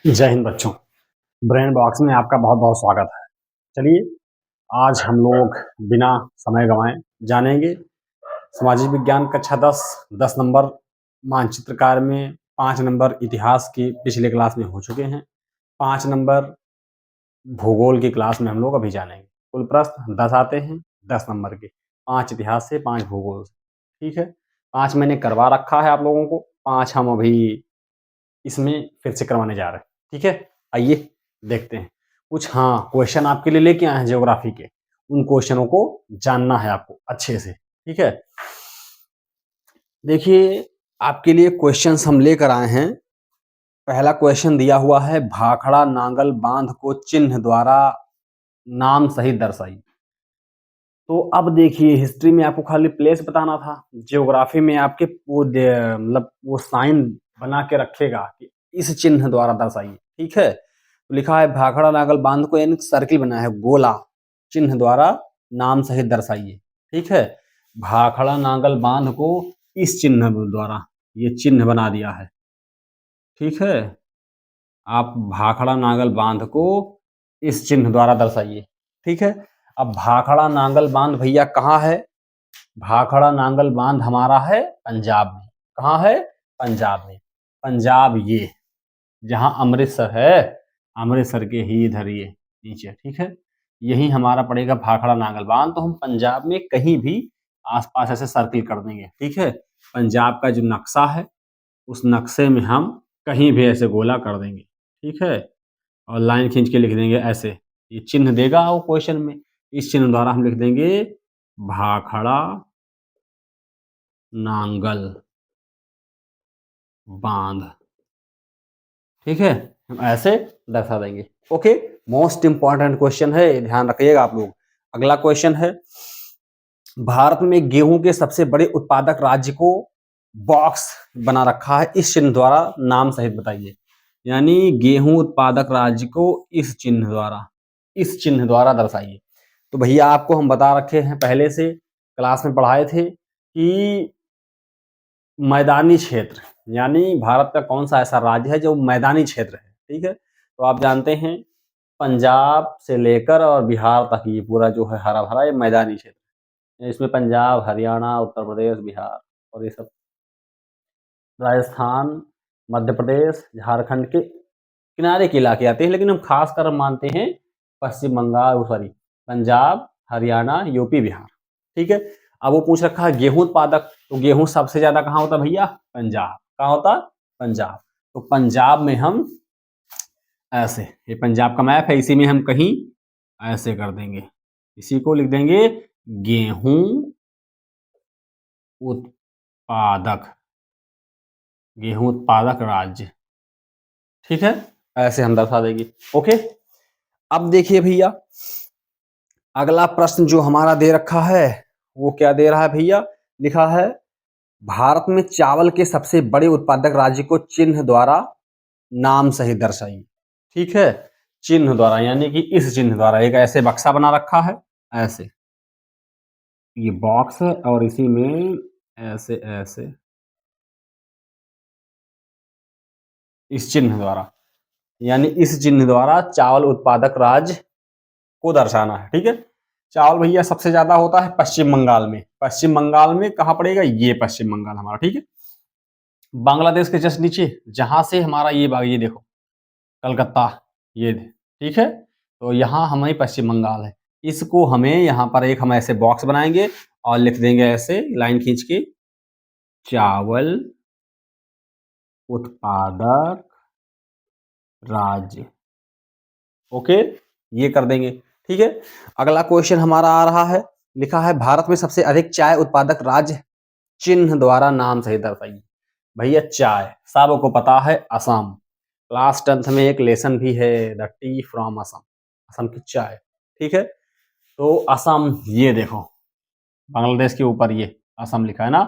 जय हिंद बच्चों। Brain box में आपका बहुत बहुत स्वागत है। चलिए आज हम लोग बिना समय गंवाए जानेंगे सामाजिक विज्ञान कक्षा 10 नंबर मानचित्रकार में, 5 नंबर इतिहास की पिछले क्लास में हो चुके हैं, 5 नंबर भूगोल की क्लास में हम लोग अभी जानेंगे। कुल प्रश्न 10 आते हैं, 10 नंबर के, 5 इतिहास से, 5 भूगोल से। ठीक है, 5 मैंने करवा रखा है आप लोगों को, 5 हम अभी इसमें फिर से करवाने जा रहे हैं। ठीक है, आइए देखते हैं। कुछ क्वेश्चन आपके लिए लेके आए हैं ज्योग्राफी के, उन क्वेश्चनों को जानना है आपको अच्छे से। ठीक है, देखिए आपके लिए क्वेश्चंस हम लेकर आए हैं। पहला क्वेश्चन दिया हुआ है, भाखड़ा नांगल बांध को चिन्ह द्वारा नाम सहित दर्शाइए। तो अब देखिए, हिस्ट्री में आपको खाली प्लेस बताना था, ज्योग्राफी में आपके वो मतलब वो साइन बना के रखेगा कि इस चिन्ह द्वारा दर्शाइए। ठीक है, तो लिखा है भाखड़ा नांगल बांध को, यानी सर्किल बना है गोला, चिन्ह द्वारा नाम सहित दर्शाइए। ठीक है, भाखड़ा नांगल बांध को इस चिन्ह द्वारा, ये चिन्ह बना दिया है। ठीक है, आप भाखड़ा नांगल बांध को इस चिन्ह द्वारा दर्शाइए। ठीक है, अब भाखड़ा नांगल बांध भैया कहाँ है? भाखड़ा नांगल बांध हमारा है पंजाब में। कहाँ है? पंजाब में। पंजाब ये जहां अमृतसर है, अमृतसर के ही इधर ये नीचे। ठीक है, यही हमारा पड़ेगा भाखड़ा नांगल बांध। तो हम पंजाब में कहीं भी आसपास ऐसे सर्किल कर देंगे। ठीक है, पंजाब का जो नक्शा है उस नक्शे में हम कहीं भी ऐसे गोला कर देंगे। ठीक है, और लाइन खींच के लिख देंगे ऐसे, ये चिन्ह देगा वो क्वेश्चन में। इस चिन्ह द्वारा हम लिख देंगे भाखड़ा नांगल बांध। ठीक है, हम ऐसे दर्शा देंगे। ओके, मोस्ट इंपॉर्टेंट क्वेश्चन है, ध्यान रखिएगा आप लोग। अगला क्वेश्चन है, भारत में गेहूं के सबसे बड़े उत्पादक राज्य को बॉक्स बना रखा है, इस चिन्ह द्वारा नाम सहित बताइए। यानी गेहूं उत्पादक राज्य को इस चिन्ह द्वारा दर्शाइए। तो भैया आपको हम बता रखे हैं, पहले से क्लास में पढ़ाए थे कि मैदानी क्षेत्र, यानी भारत का कौन सा ऐसा राज्य है जो मैदानी क्षेत्र है। ठीक है, तो आप जानते हैं पंजाब से लेकर और बिहार तक ये पूरा जो है हरा भरा ये मैदानी क्षेत्र है। इसमें पंजाब, हरियाणा, उत्तर प्रदेश, बिहार और ये सब, राजस्थान, मध्य प्रदेश, झारखंड के किनारे के इलाके आते हैं, लेकिन हम खास कर मानते हैं पश्चिम बंगाल, सॉरी पंजाब, हरियाणा, यूपी, बिहार। ठीक है, अब वो पूछ रखा है गेहूं उत्पादक, तो गेहूं सबसे ज्यादा कहाँ होता भैया? पंजाब। कहाँ होता? पंजाब। तो पंजाब में हम ऐसे, ये पंजाब का मैप है, इसी में हम कहीं ऐसे कर देंगे, इसी को लिख देंगे गेहूं उत्पादक, गेहूं उत्पादक राज्य। ठीक है, ऐसे हम दर्शा देंगे। ओके, अब देखिए भैया, अगला प्रश्न जो हमारा दे रखा है वो क्या दे रहा है भैया? लिखा है भारत में चावल के सबसे बड़े उत्पादक राज्य को चिन्ह द्वारा नाम सहित दर्शाइए। ठीक है, चिन्ह द्वारा यानी कि इस चिन्ह द्वारा, एक ऐसे बक्सा बना रखा है, ऐसे ये बॉक्स है और इसी में ऐसे ऐसे इस चिन्ह द्वारा, यानी इस चिन्ह द्वारा चावल उत्पादक राज्य को दर्शाना है। ठीक है, चावल भैया सबसे ज्यादा होता है पश्चिम बंगाल में। पश्चिम बंगाल में कहाँ पड़ेगा? ये पश्चिम बंगाल हमारा। ठीक है, बांग्लादेश के जस्ट नीचे, जहां से हमारा ये ये देखो कलकत्ता, ये। ठीक है, तो यहाँ हमारी पश्चिम बंगाल है। इसको हमें यहाँ पर एक हम ऐसे बॉक्स बनाएंगे और लिख देंगे ऐसे लाइन खींच के, चावल उत्पादक राज्य। ओके, ये कर देंगे। ठीक है, अगला क्वेश्चन हमारा आ रहा है, लिखा है भारत में सबसे अधिक चाय उत्पादक राज्य चिन्ह द्वारा नाम सहित दर्शाइए। भैया चाय सबको पता है, असम। क्लास 10th में एक लेसन भी है, the T from Assam, Assam की चाय। ठीक है, तो असम, ये देखो बांग्लादेश के ऊपर ये असम लिखा है ना।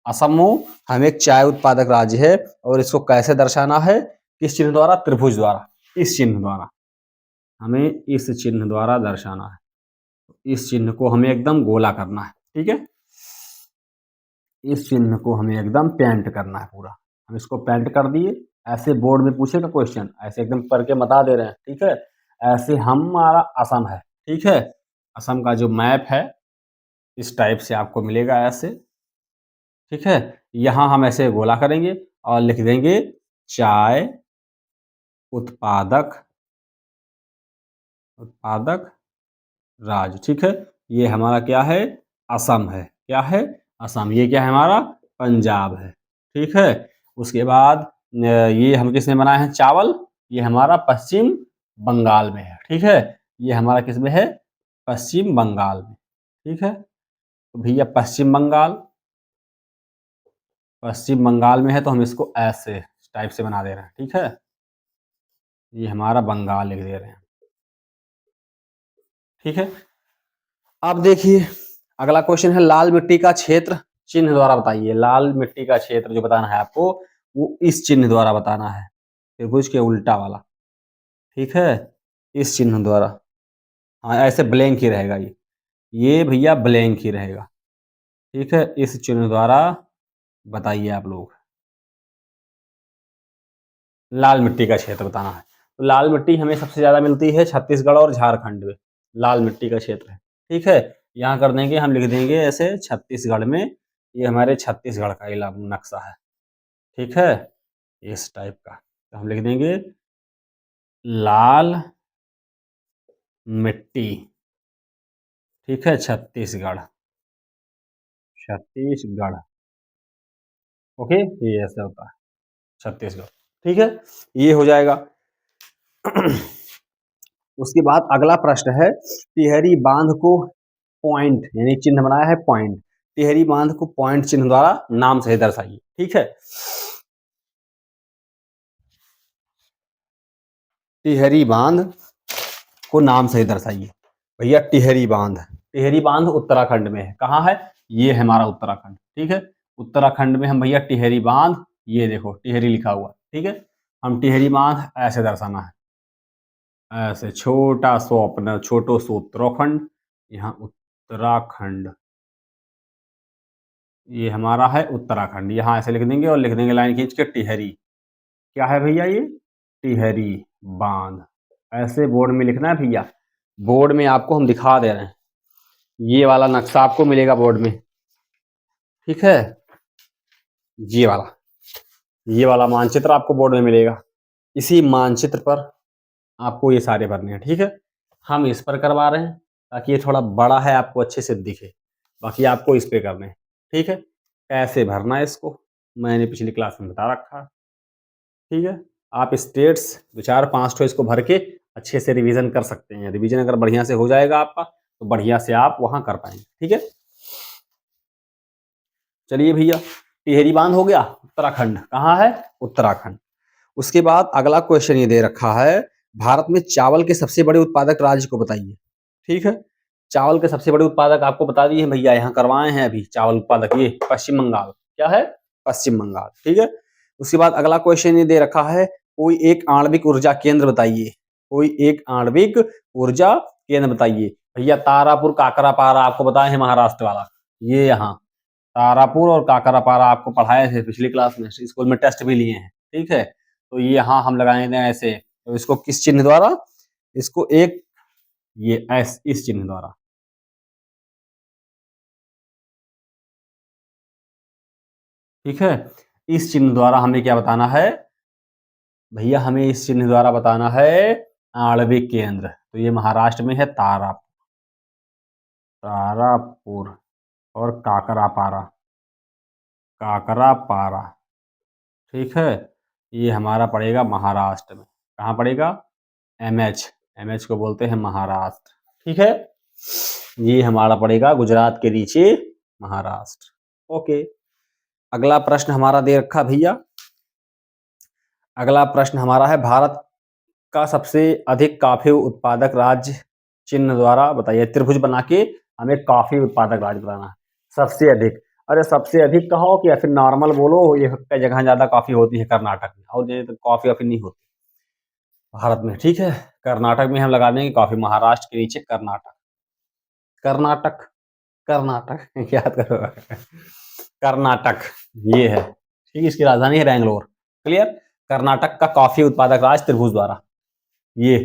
असम हम एक चाय उत्पादक राज्य है, और इसको कैसे दर्शाना है? किस चिन्ह द्वारा? त्रिभुज द्वारा, इस चिन्ह द्वारा हमें इस चिन्ह द्वारा दर्शाना है। इस चिन्ह को हमें एकदम गोला करना है। ठीक है, इस चिन्ह को हमें एकदम पेंट करना है पूरा। हम इसको पेंट कर दिए, ऐसे बोर्ड में पूछेगा क्वेश्चन, ऐसे एकदम करके बता दे रहे हैं, ठीक है। ऐसे हमारा असम है, ठीक है। असम का जो मैप है इस टाइप से आपको मिलेगा ऐसे, ठीक है। यहाँ हम ऐसे गोला करेंगे और लिख देंगे चाय उत्पादक उत्पादक राज्य, ठीक है। ये हमारा क्या है, असम है, क्या है, असम। ये क्या है हमारा, पंजाब है, ठीक है। उसके बाद ये हम किसमें बनाए हैं, चावल, ये हमारा पश्चिम बंगाल में है, ठीक है। ये हमारा किसमें है, पश्चिम बंगाल में, ठीक है। तो भैया पश्चिम बंगाल में है, तो हम इसको ऐसे टाइप से बना दे रहे हैं, ठीक है। ये हमारा बंगाल लिख दे रहे हैं, ठीक है। अब देखिए अगला क्वेश्चन है, लाल मिट्टी का क्षेत्र चिन्ह द्वारा बताइए। लाल मिट्टी का क्षेत्र जो बताना है आपको, वो इस चिन्ह द्वारा बताना है, त्रिभुज के उल्टा वाला, ठीक है, इस चिन्ह द्वारा। हाँ, ऐसे ब्लैंक ही रहेगा ये भैया ब्लैंक ही रहेगा, ठीक है। इस चिन्ह द्वारा बताइए आप लोग, लाल मिट्टी का क्षेत्र बताना है। तो लाल मिट्टी हमें सबसे ज्यादा मिलती है छत्तीसगढ़ और झारखंड में, लाल मिट्टी का क्षेत्र है, ठीक है। यहाँ कर देंगे, हम लिख देंगे ऐसे छत्तीसगढ़ में, ये हमारे छत्तीसगढ़ का नक्शा है, ठीक है, इस टाइप का। तो हम लिख देंगे लाल मिट्टी, ठीक है, छत्तीसगढ़, छत्तीसगढ़, ओके। ये ऐसा होता है छत्तीसगढ़, ठीक है, ये हो जाएगा। उसके बाद अगला प्रश्न है, टिहरी बांध को पॉइंट यानी चिन्ह बनाया है पॉइंट, टिहरी बांध को पॉइंट चिन्ह द्वारा नाम से दर्शाइए, ठीक है। टिहरी बांध को नाम से दर्शाइए। भैया टिहरी बांध उत्तराखंड में है, कहाँ है, ये है हमारा उत्तराखंड, ठीक है। उत्तराखंड में हम भैया टिहरी बांध, ये देखो टिहरी लिखा हुआ, ठीक है। हम टिहरी बांध ऐसे दर्शाना है, ऐसे छोटा सो अपना छोटो सो उत्तराखंड, यहाँ उत्तराखंड, ये हमारा है उत्तराखंड, यहाँ ऐसे लिख देंगे और लिख देंगे लाइन खींच के टिहरी, क्या है भैया ये, टिहरी बांध। ऐसे बोर्ड में लिखना है भैया, बोर्ड में आपको हम दिखा दे रहे हैं, ये वाला नक्शा आपको मिलेगा बोर्ड में, ठीक है। ये वाला मानचित्र आपको बोर्ड में मिलेगा, इसी मानचित्र पर आपको ये सारे भरने हैं, ठीक है। हम इस पर करवा रहे हैं ताकि ये थोड़ा बड़ा है, आपको अच्छे से दिखे, बाकी आपको इस पे करने हैं, ठीक है। कैसे भरना है इसको मैंने पिछली क्लास में बता रखा, ठीक है। आप स्टेट्स विचार 5 ठो इसको भर के अच्छे से रिवीजन कर सकते हैं। रिवीजन अगर बढ़िया से हो जाएगा आपका, तो बढ़िया से आप वहां कर पाएंगे, ठीक है। चलिए भैया, टिहरी बांध हो गया, उत्तराखंड कहाँ है, उत्तराखंड। उसके बाद अगला क्वेश्चन ये दे रखा है, भारत में चावल के सबसे बड़े उत्पादक राज्य को बताइए, ठीक है। चावल के सबसे बड़े उत्पादक आपको बता दिए भैया, यहाँ करवाए हैं अभी चावल उत्पादक, ये पश्चिम बंगाल, क्या है, पश्चिम बंगाल, ठीक है। उसके बाद अगला क्वेश्चन ये दे रखा है, कोई एक आणविक ऊर्जा केंद्र बताइए, कोई एक आणविक ऊर्जा केंद्र बताइए। भैया तारापुर काकरापारा आपको बताए हैं, महाराष्ट्र वाला, ये यहाँ तारापुर और काकरापारा आपको पढ़ाए थे पिछली क्लास में, स्कूल में टेस्ट भी लिए हैं, ठीक है। तो ये यहाँ हम लगाएंगे ऐसे, तो इसको किस चिन्ह द्वारा, इसको एक ये इस चिन्ह द्वारा, ठीक है। इस चिन्ह द्वारा हमें क्या बताना है भैया, हमें इस चिन्ह द्वारा बताना है आणविक केंद्र। तो ये महाराष्ट्र में है तारापुर और काकरापारा, काकरापारा, ठीक है। ये हमारा पड़ेगा महाराष्ट्र में, कहाँ पड़ेगा, एमएच, एमएच को बोलते हैं महाराष्ट्र, ठीक है। ये हमारा पड़ेगा गुजरात के नीचे महाराष्ट्र, ओके। अगला प्रश्न हमारा दे रखा भैया, अगला प्रश्न हमारा है, भारत का सबसे अधिक कॉफी उत्पादक राज्य चिन्ह द्वारा बताइए। त्रिभुज बना के हमें कॉफी उत्पादक राज्य बताना है, सबसे अधिक। अरे सबसे अधिक कहो कि या फिर नॉर्मल बोलो, ये कई जगह ज्यादा कॉफी होती है कर्नाटक में, और जगह तो कॉफी वाफी नहीं होती भारत में, ठीक है। कर्नाटक में हम लगा देंगे कॉफी, महाराष्ट्र के नीचे कर्नाटक, कर्नाटक, कर्नाटक याद करो, कर्नाटक ये है, ठीक है। इसकी राजधानी है बैंगलोर, क्लियर। कर्नाटक का कॉफी उत्पादक राज्य त्रिभुज द्वारा। ये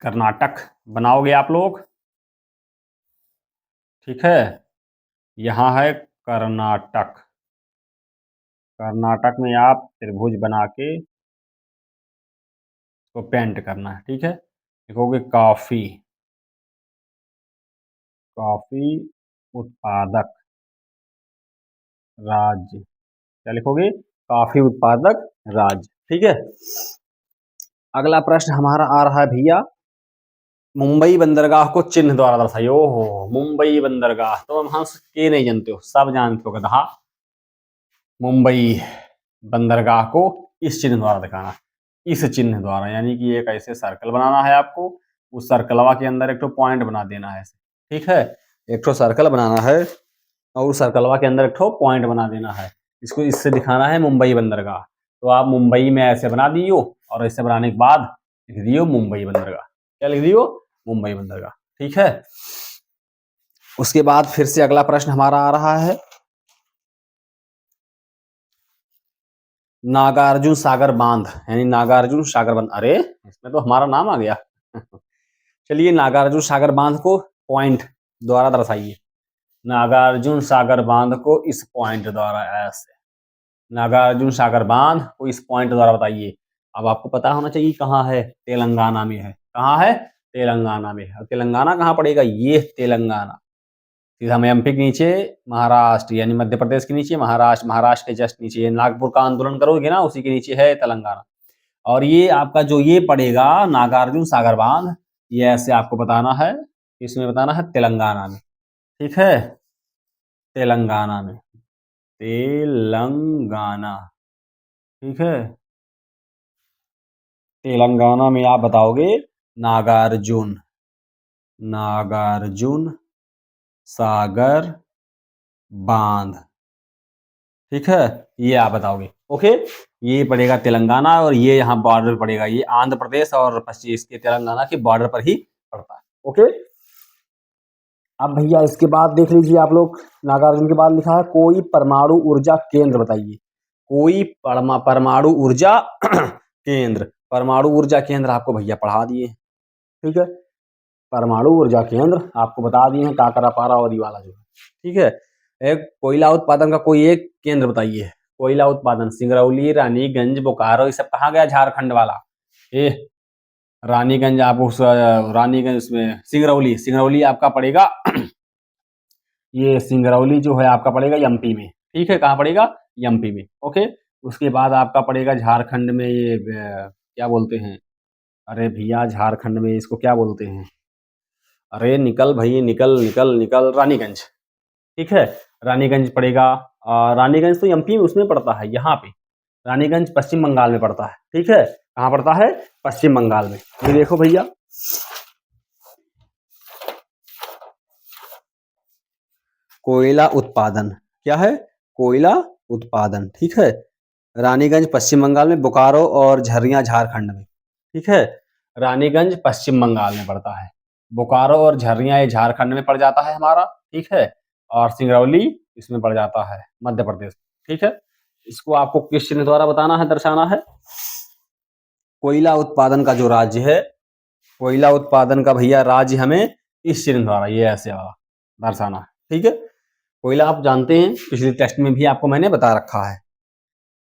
कर्नाटक बनाओगे आप लोग, ठीक है। यहां है कर्नाटक, कर्नाटक में आप त्रिभुज बना के इसको पेंट करना है, ठीक है। लिखोगे कॉफी, कॉफी उत्पादक राज्य, क्या लिखोगे, कॉफी उत्पादक राज्य, ठीक है। अगला प्रश्न हमारा आ रहा है भैया, मुंबई बंदरगाह को चिन्ह द्वारा दर्शाइए। ओहो, मुंबई बंदरगाह तो हम के नहीं जानते हो, सब जानते हो गधा। मुंबई बंदरगाह को इस चिन्ह द्वारा दिखाना, इस चिन्ह द्वारा, यानी कि एक ऐसे सर्कल बनाना है आपको, उस सर्कलवा के अंदर एक तो पॉइंट बना देना है, ठीक है। एक तो सर्कल बनाना है और उस सर्कलवा के अंदर एक तो पॉइंट बना देना है, इसको इससे दिखाना है मुंबई बंदरगाह। तो आप मुंबई में ऐसे बना दियो और ऐसे बनाने के बाद लिख दियो मुंबई बंदरगाह, क्या लिख दियो, मुंबई बंदरगाह, ठीक है। उसके बाद फिर से अगला प्रश्न हमारा आ रहा है, नागार्जुन सागर बांध, यानी नागार्जुन सागर बांध, अरे इसमें तो हमारा नाम आ गया चलिए, नागार्जुन सागर बांध को पॉइंट द्वारा दर्शाइए। नागार्जुन सागर बांध को इस पॉइंट द्वारा, ऐसे नागार्जुन सागर बांध को इस पॉइंट द्वारा बताइए। अब आपको पता होना चाहिए कहाँ है, तेलंगाना में है। कहाँ है, तेलंगाना में है। तेलंगाना कहाँ पड़ेगा, ये तेलंगाना, सीधा में एमपी के नीचे महाराष्ट्र, यानी मध्य प्रदेश के नीचे महाराष्ट्र, महाराष्ट्र के जस्ट नीचे नागपुर का आंदोलन करोगे ना, उसी के नीचे है तेलंगाना। और ये आपका जो ये पड़ेगा नागार्जुन सागर बांध, ये ऐसे आपको बताना है, इसमें बताना है तेलंगाना में, ठीक है, तेलंगाना में, तेलंगाना, ठीक है। तेलंगाना में आप बताओगे नागार्जुन, नागार्जुन सागर बांध, ठीक है, ये आप बताओगे, ओके। ये पड़ेगा तेलंगाना और ये यहाँ बॉर्डर पड़ेगा, ये आंध्र प्रदेश और पश्चिम इसके तेलंगाना के बॉर्डर पर ही पड़ता है, ओके। अब भैया इसके बाद देख लीजिए आप लोग, नागार्जुन के बाद लिखा है कोई परमाणु ऊर्जा केंद्र बताइए। कोई परमाणु ऊर्जा केंद्र, परमाणु ऊर्जा केंद्र आपको भैया पढ़ा दिए, ठीक है। परमाणु ऊर्जा केंद्र आपको बता दिए हैं, काकरापारा और ये वाला जो है, ठीक है। एक कोयला उत्पादन का कोई एक केंद्र बताइए। कोयला उत्पादन सिंगरौली, रानीगंज, बोकारो, ये सब कहाँ गया, झारखंड वाला। ए रानीगंज, आप उस रानीगंज में सिंगरौली, सिंगरौली आपका पड़ेगा ये सिंगरौली जो है आपका पड़ेगा एमपी में, ठीक है। कहाँ पड़ेगा, एमपी में, ओके। उसके बाद आपका पड़ेगा झारखंड में, ये क्या बोलते हैं, अरे भैया झारखंड में इसको क्या बोलते हैं, अरे निकल भाई निकल निकल निकल, रानीगंज, ठीक है। रानीगंज पड़ेगा, रानीगंज तो एमपी में उसमें पड़ता है, यहाँ पे रानीगंज पश्चिम बंगाल में पड़ता है, ठीक है। कहाँ पड़ता है, पश्चिम बंगाल में। ये देखो भैया, कोयला उत्पादन क्या है, कोयला उत्पादन, ठीक है। रानीगंज पश्चिम बंगाल में, बोकारो और झरिया झारखंड में, ठीक है। रानीगंज पश्चिम बंगाल में पड़ता है, बोकारो और झरिया ये झारखंड में पड़ जाता है हमारा, ठीक है। और सिंगरौली इसमें पड़ जाता है मध्य प्रदेश, ठीक है। इसको आपको किस चिन्ह द्वारा बताना है, दर्शाना है। कोयला उत्पादन का जो राज्य है, कोयला उत्पादन का भैया राज्य हमें इस चिन्ह द्वारा, ये ऐसे वाला दर्शाना है, ठीक है। कोयला आप जानते हैं, पिछले टेस्ट में भी आपको मैंने बता रखा है।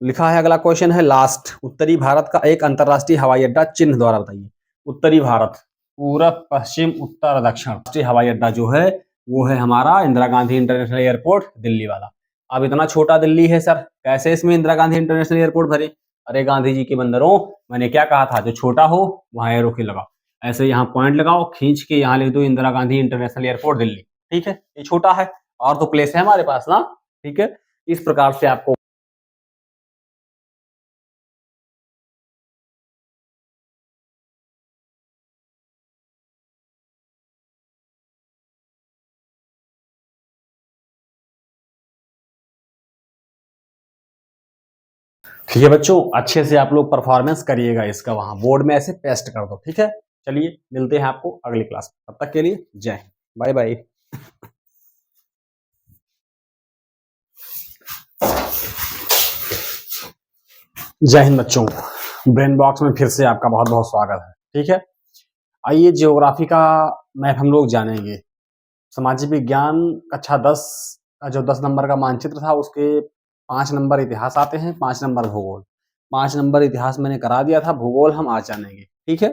लिखा है अगला क्वेश्चन है लास्ट, उत्तरी भारत का एक अंतरराष्ट्रीय हवाई अड्डा चिन्ह द्वारा बताइए। उत्तरी भारत, पूरब, पश्चिम, उत्तर, दक्षिण, राष्ट्रीय हवाई अड्डा जो है वो है हमारा इंदिरा गांधी इंटरनेशनल एयरपोर्ट दिल्ली वाला। अब इतना छोटा दिल्ली है सर, कैसे इसमें इंदिरा गांधी इंटरनेशनल एयरपोर्ट भरे। अरे गांधी जी के बंदरों, मैंने क्या कहा था, जो छोटा हो वहां एरो के लगाओ, ऐसे यहाँ पॉइंट लगाओ, खींच के यहाँ लिख दो इंदिरा गांधी इंटरनेशनल एयरपोर्ट दिल्ली, ठीक है। ये छोटा है, और तो प्लेस है हमारे पास ना, ठीक है। इस प्रकार से आपको ठीक है बच्चों, अच्छे से आप लोग परफॉर्मेंस करिएगा इसका, वहां बोर्ड में ऐसे पेस्ट कर दो, ठीक है। चलिए मिलते हैं आपको अगली क्लास में, तब तक के लिए जय हिंद, बाय बाय। जय हिंद बच्चों, ब्रेन बॉक्स में फिर से आपका बहुत बहुत स्वागत है। ठीक है, आइए ज्योग्राफी का मैप हम लोग जानेंगे। सामाजिक विज्ञान कक्षा 10 का जो 10 नंबर का मानचित्र था उसके 5 नंबर इतिहास आते हैं, 5 नंबर भूगोल। 5 नंबर इतिहास मैंने करा दिया था, भूगोल हम आज जानेंगे। ठीक है,